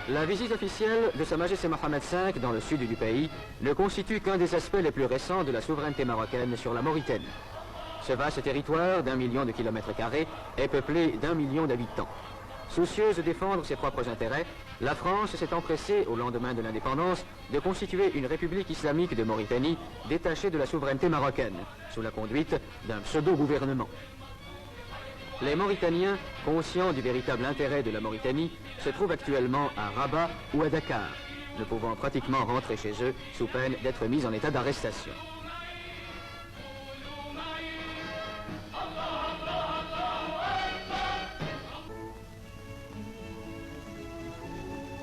La visite officielle de Sa Majesté Mohamed V dans le sud du pays ne constitue qu'un des aspects les plus récents de la souveraineté marocaine sur la Mauritanie. Ce vaste territoire d'1 million de kilomètres carrés est peuplé d'1 million d'habitants. Soucieuse de défendre ses propres intérêts, la France s'est empressée, au lendemain de l'indépendance, de constituer une république islamique de Mauritanie détachée de la souveraineté marocaine, sous la conduite d'un pseudo-gouvernement. Les Mauritaniens, conscients du véritable intérêt de la Mauritanie, se trouvent actuellement à Rabat ou à Dakar, ne pouvant pratiquement rentrer chez eux sous peine d'être mis en état d'arrestation.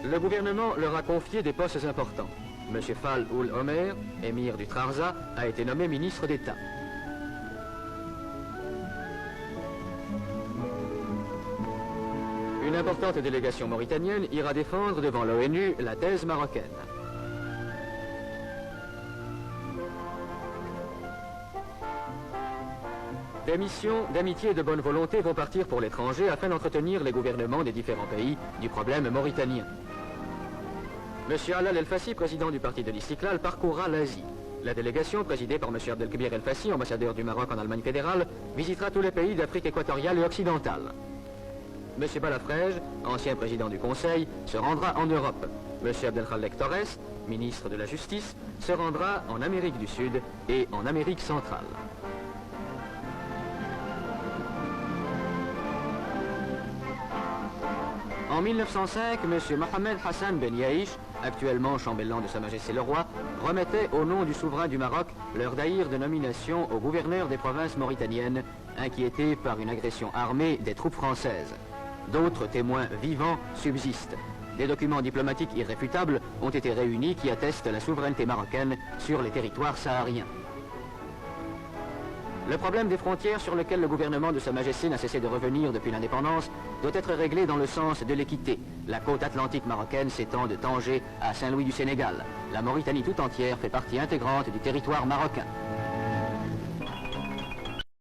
Le gouvernement leur a confié des postes importants. M. Fall Ould Omer, émir du Trarza, a été nommé ministre d'État. Une importante délégation mauritanienne ira défendre devant l'ONU la thèse marocaine. Des missions d'amitié et de bonne volonté vont partir pour l'étranger afin d'entretenir les gouvernements des différents pays du problème mauritanien. M. Alal El-Fassi, président du parti de l'Istiklal, parcourra l'Asie. La délégation, présidée par M. Abdelkebir El-Fassi, ambassadeur du Maroc en Allemagne fédérale, visitera tous les pays d'Afrique équatoriale et occidentale. M. Balafrège, ancien président du Conseil, se rendra en Europe. M. Abdelkhalek Torres, ministre de la Justice, se rendra en Amérique du Sud et en Amérique centrale. En 1905, M. Mohamed Hassan Ben Yaïch, actuellement chambellan de Sa Majesté le Roi, remettait au nom du souverain du Maroc leur daïr de nomination au gouverneur des provinces mauritaniennes, inquiétés par une agression armée des troupes françaises. D'autres témoins vivants subsistent. Des documents diplomatiques irréfutables ont été réunis qui attestent la souveraineté marocaine sur les territoires sahariens. Le problème des frontières sur lequel le gouvernement de Sa Majesté n'a cessé de revenir depuis l'indépendance doit être réglé dans le sens de l'équité. La côte atlantique marocaine s'étend de Tanger à Saint-Louis du Sénégal. La Mauritanie tout entière fait partie intégrante du territoire marocain.